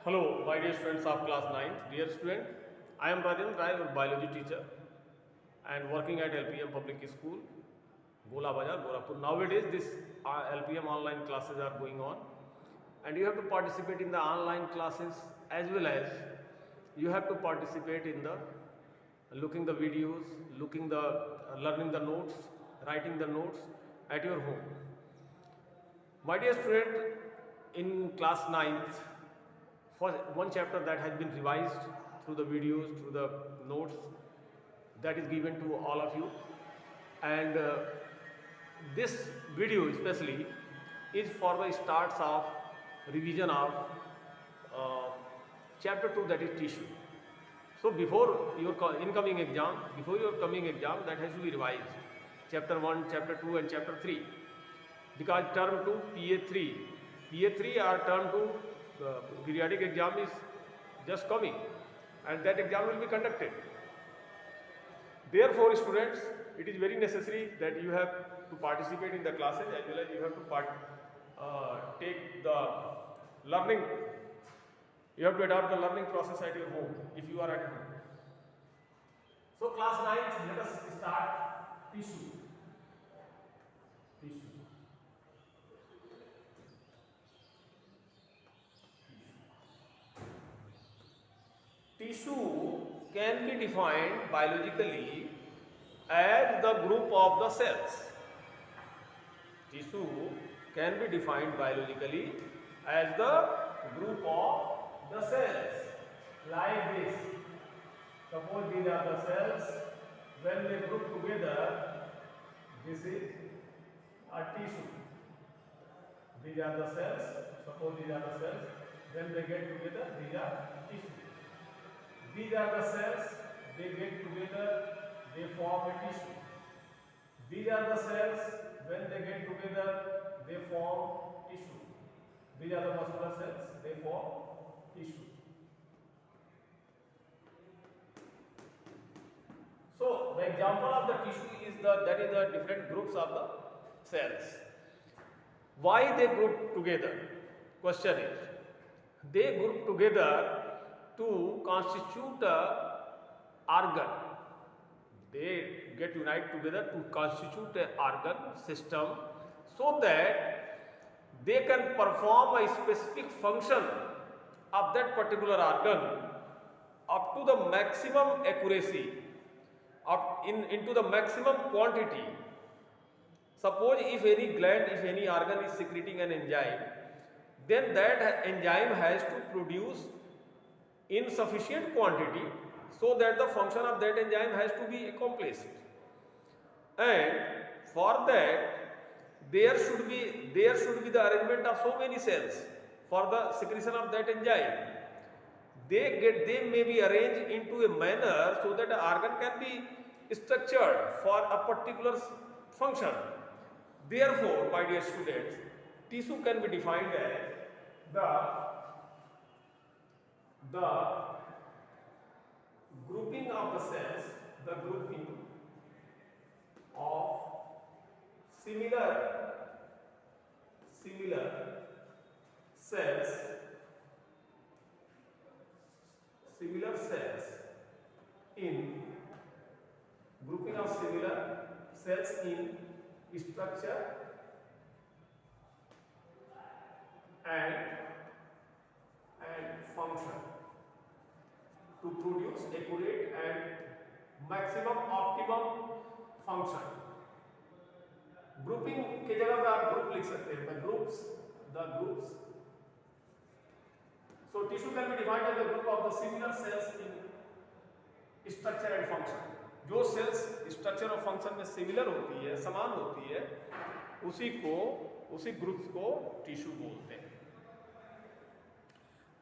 Hello, my dear students of class 9th. Dear student, I am Rajendra Rai, your biology teacher and working at LPM Public School, Gola Bazar, Gorakhpur. Nowadays, this LPM online classes are going on, and you have to participate in the online classes as well as you have to participate in the looking the videos, learning the notes, writing the notes at your home. My dear student, in class 9th, for one chapter that has been revised through the videos, through the notes that is given to all of you, and this video especially is for the starts of revision of uh, chapter 2, that is tissue. So before your incoming exam, before your coming exam, that has to be revised, chapter 1, chapter 2 and chapter 3, because term 2 PA3 or term 2 periodic exam is just coming, and that exam will be conducted. Therefore, students, it is very necessary that you have to participate in the classes as well as you have to take the learning. You have to adopt the learning process at your home if you are at home. So, class 9th, let us start tissue. Tissue can be defined biologically as the group of the cells. Tissue can be defined biologically as the group of the cells, like this. Suppose these are the cells. When they group together, this is a tissue. These are the cells. Suppose these are the cells. When they get together, these are tissue. These are the cells, they get together, they form a tissue. These are the cells, when they get together, they form tissue. These are the muscular cells, they form tissue. So, the example of the tissue is that is the different groups of the cells. Why they group together? Question is, they group together to constitute a organ. They get united together to constitute an organ system so that they can perform a specific function of that particular organ up to the maximum accuracy, into the maximum quantity. Suppose if any gland, if any organ is secreting an enzyme, then that enzyme has to produce in sufficient quantity so that the function of that enzyme has to be accomplished, and for that there should be the arrangement of so many cells for the secretion of that enzyme. They may be arranged into a manner so that the organ can be structured for a particular function. Therefore, my dear students, tissue can be defined as the grouping of the cells, the grouping of similar cells in grouping of similar cells in structure and function to produce accurate and maximum optimum function. Grouping की जगह पे आप group लिख सकते हैं, the groups. So tissue can be defined as a group of the similar cells in structure and function. जो cells structure और function में similar होती है, समान होती है, उसी groups को tissue बोलते हैं.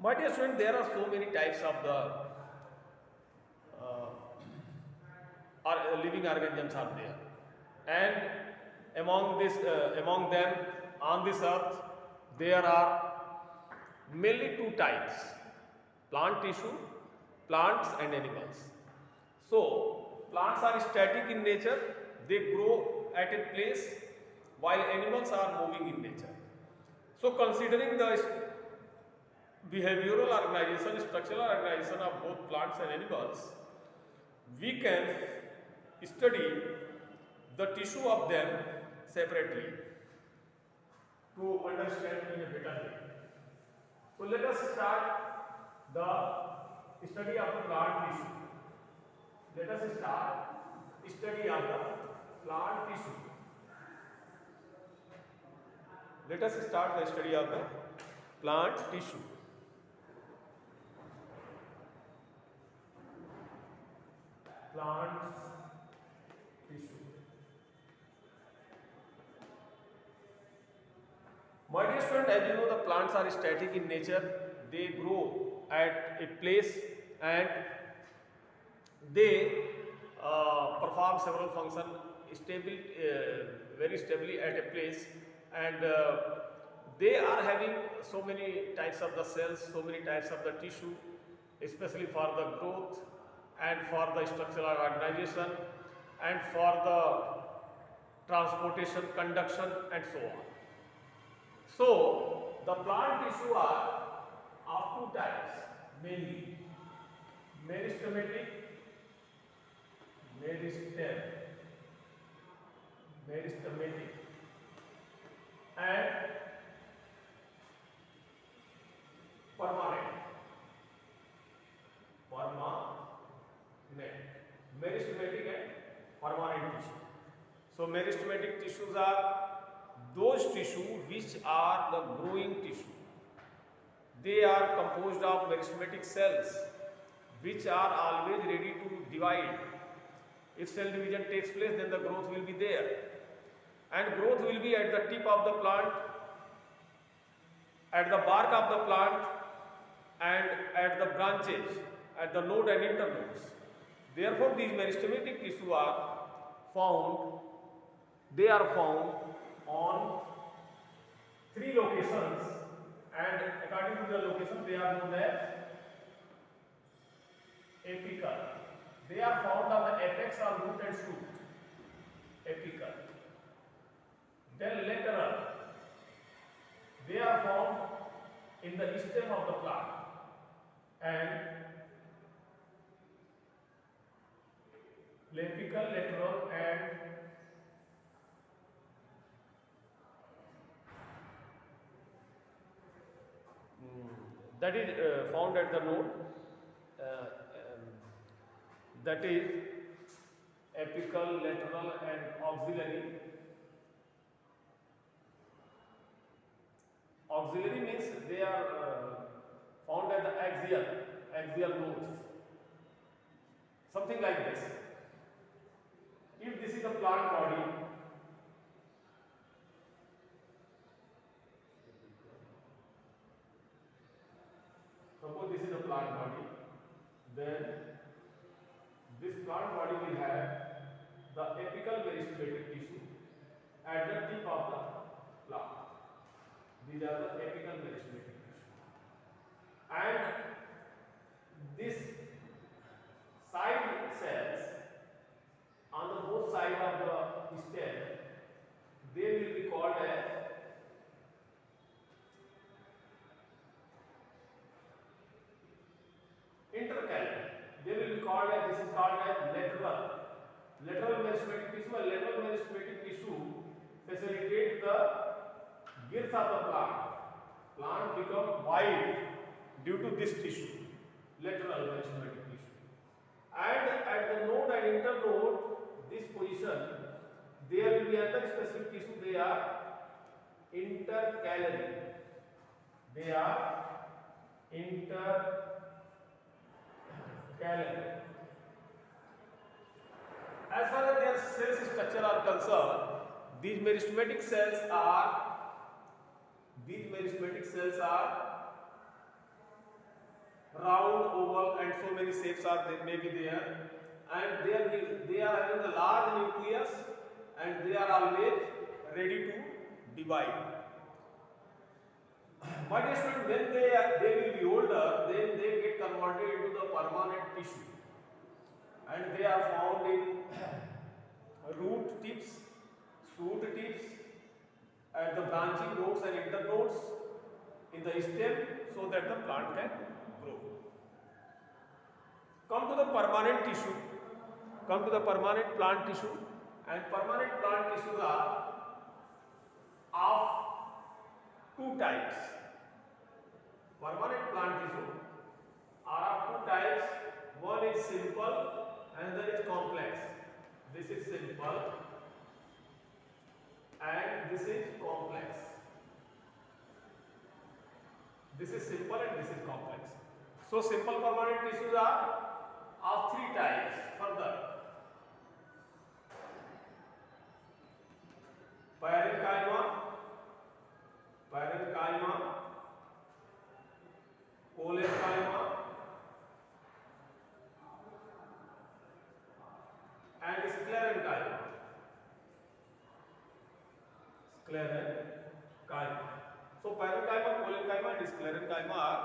My dear student, there are so many types of the living organisms are there, and among them on this earth there are mainly two types: plant tissue, plants and animals. So plants are static in nature, they grow at a place, while animals are moving in nature. So considering the behavioral organization, structural organization of both plants and animals, we can study the tissue of them separately to understand in a better way. So let us start the study of the plant tissue. Let us start study of the plant tissue. Let us start the study of the plant tissue. Plant tissue. My dear student, as you know, the plants are static in nature. They grow at a place and they perform several functions very stably at a place, and they are having so many types of the cells, so many types of the tissue, especially for the growth and for the structural organization and for the transportation, conduction and so on. So the plant tissue are of two types mainly: meristematic, and permanent. Meristematic and permanent tissue. So meristematic tissues are those tissue which are the growing tissue. They are composed of meristematic cells which are always ready to divide. If cell division takes place, then the growth will be there, and growth will be at the tip of the plant, at the bark of the plant, and at the branches, at the node and internodes. Therefore, these meristematic tissue are found on three locations, and according to the location they are known as apical. They are found on the apex or root and shoot. Apical. Then lateral. They are found in the stem of the plant, and apical, lateral and that is found at the node, that is apical, lateral and auxiliary. Auxiliary means they are found at the axial nodes, something like this. If this is the plant body, suppose this is the plant body, then this plant body will have the apical meristematic tissue at the tip of the plant. These are the apical meristematic tissue, and this side cells on the both sides of the stem, they will be called as intercalary. They will be called as, this is called as lateral meristematic tissue. And lateral meristematic tissue facilitate the girth of the plant. Plant become wide due to this tissue, lateral meristematic tissue. And at the node and internode, this position, there will be another specific tissue. They are intercalary. As far as their cells structure are concerned, these meristematic cells are round, oval, and so many shapes are may be there, and they are having the large nucleus, and they are always ready to divide. But when they will be older, then they get converted into the permanent tissue, and they are found in root tips, shoot tips, at the branching nodes and internodes, in the stem so that the plant can grow. Come to the permanent tissue. Come to the permanent plant tissue, and permanent plant tissues are of two types. Permanent plant tissue are of two types. One is simple, another is complex. This is simple and this is complex. This is simple and this is complex. So simple permanent tissues are of three types. Further, parenchyma, collenchyma, and sclerenchyma. So parenchyma, collenchyma, and sclerenchyma are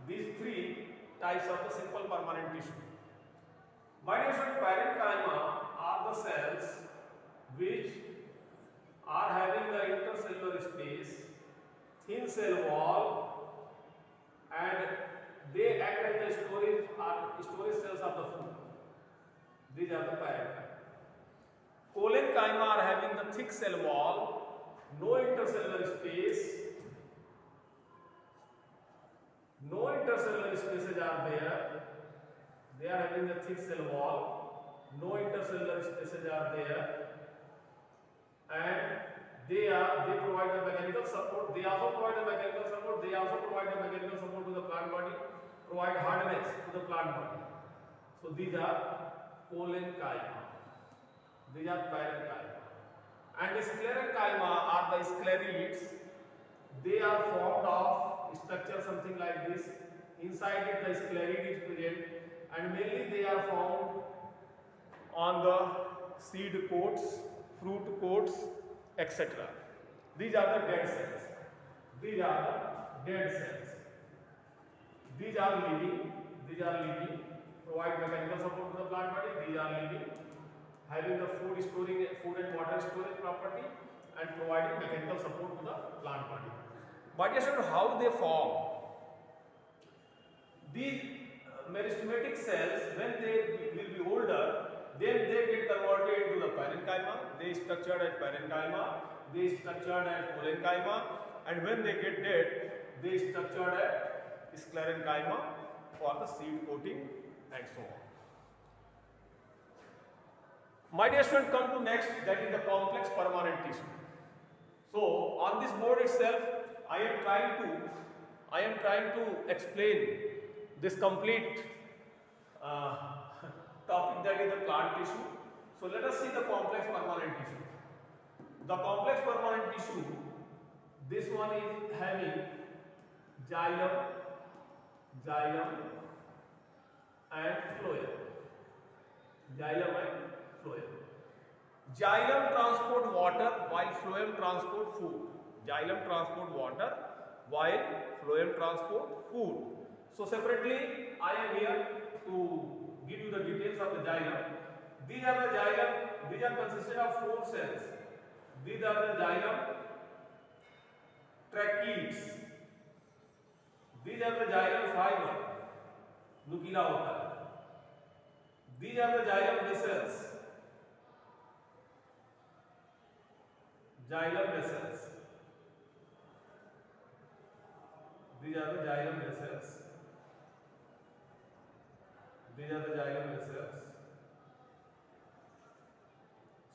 these three types of the simple permanent tissue. My dear student, parenchyma are the cells which are having the intercellular space, thin cell wall, and they act as the storage cells of the food. These are the parenchyma. Collenchyma are having the thick cell wall, no intercellular space. No intercellular spaces are there. They are having the thick cell wall. No intercellular spaces are there, and they provide the mechanical support. They also provide the mechanical support. They also provide the mechanical support to the plant body. Provide hardness to the plant body. So these are collenchyma. These are parenchyma. And the sclerenchyma are the sclerids. They are formed of structure something like this. Inside it the sclerid is present, and mainly they are found on the seed coats, fruit coats, etc. These are the dead cells. These are the dead cells. These are living. Provide mechanical support to the plant body. These are living, having the food and water storage property, and providing mechanical support to the plant body. But yes, how they form? These meristematic cells, when they will be older, then they get converted into the parenchyma. They structured at parenchyma. They structured at collenchyma, and when they get dead, they structured at sclerenchyma for the seed coating and so on. My dear student, come to next, that is the complex permanent tissue. So on this board itself, I am trying to explain this complete topic, that is the plant tissue. So let us see the complex permanent tissue. The complex permanent tissue, this one is having xylem and phloem. Xylem transport water while phloem transport food. Xylem transport water while phloem transport food. So separately I am here to give you the details of the xylem. These are the xylem. These are consisted of 4 cells. These are the xylem tracheids. These are the xylem fiber. नुकीला होता है. These are the xylem vessels. These are the xylem vessels.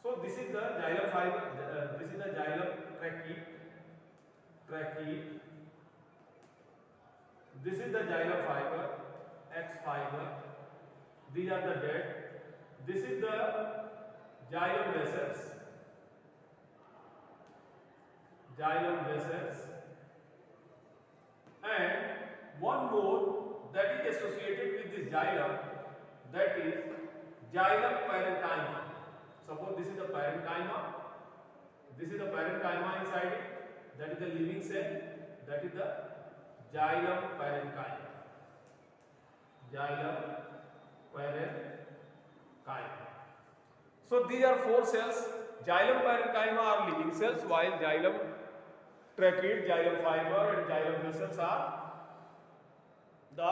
So this is the xylem fiber. This is the xylem tracheid. This is the xylem fiber, X fiber. These are the dead. This is the xylem vessels. And one more that is associated with this xylem, that is xylem parenchyma. Suppose this is the parenchyma. This is the parenchyma inside it. That is the living cell. That is the xylem parenchyma. So these are 4 cells. Xylem parenchyma are living cells, while xylem trachea, xylem fiber and xylem vessels are the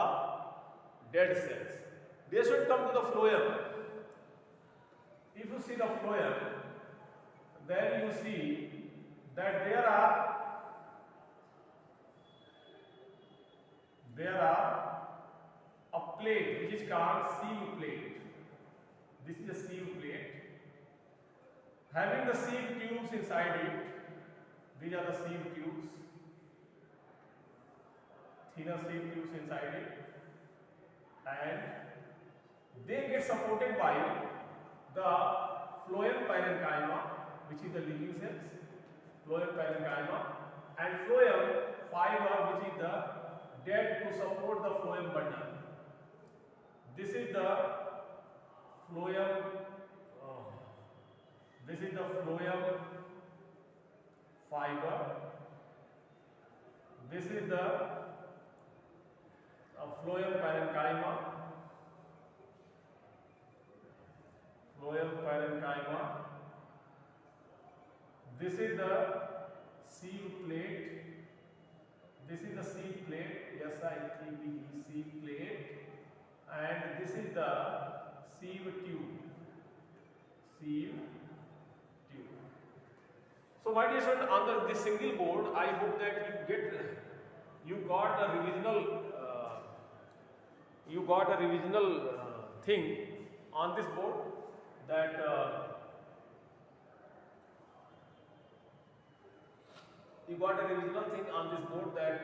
dead cells. They should come to the phloem. If you see the phloem, then you see that there are a plate which is called sieve plate. This is a sieve plate having the sieve tubes inside it. These are the sieve tubes, thinner sieve tubes inside it, and they get supported by the phloem parenchyma, which is the living cells, phloem parenchyma, and phloem fiber, which is the dead to support the phloem bundle. This is the phloem. This is the phloem fiber. This is the phloem parenchyma. Phloem parenchyma. This is the sieve plate. This is the sieve plate. SIEVE sieve plate. And this is the sieve tube. Sieve tube. So, my dear student, on this single board, I hope that you got a revisional thing on this board, that you got a revisional thing on this board that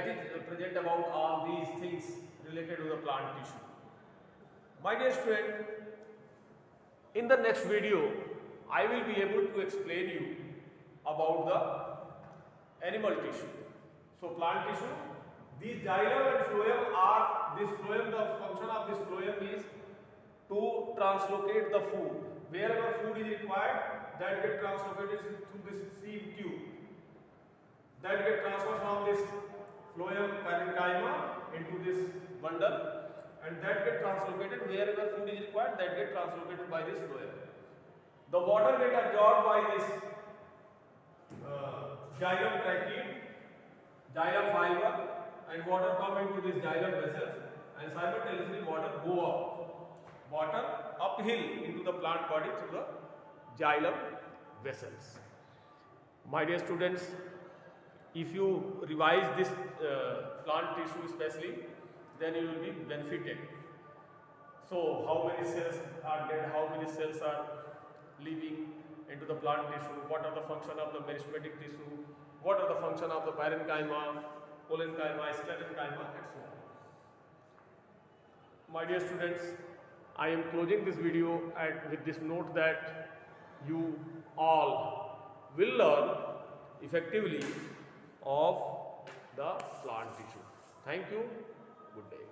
is present about all these things related to the plant tissue. My dear student, in the next video, I will be able to explain you about the animal tissue. So, plant tissue, these xylem and phloem are, the function of this phloem is to translocate the food. Wherever food is required, that get translocated through this sieve tube. That get transferred from this phloem parenchyma into this bundle, and that get translocated wherever food is required, that get translocated by this phloem. The water get absorbed by this xylem trachea, xylem fiber, and water come into this xylem vessels, and simultaneously water uphill into the plant body through the xylem vessels. My dear students, if you revise this plant tissue especially, then you will be benefited. So, how many cells are dead, how many cells are living into the plant tissue, what are the function of the meristematic tissue, what are the function of the parenchyma, parenchyma, sclerenchyma, and so on. My dear students, I am closing this video with this note that you all will learn effectively of the plant tissue. Thank you. Good day.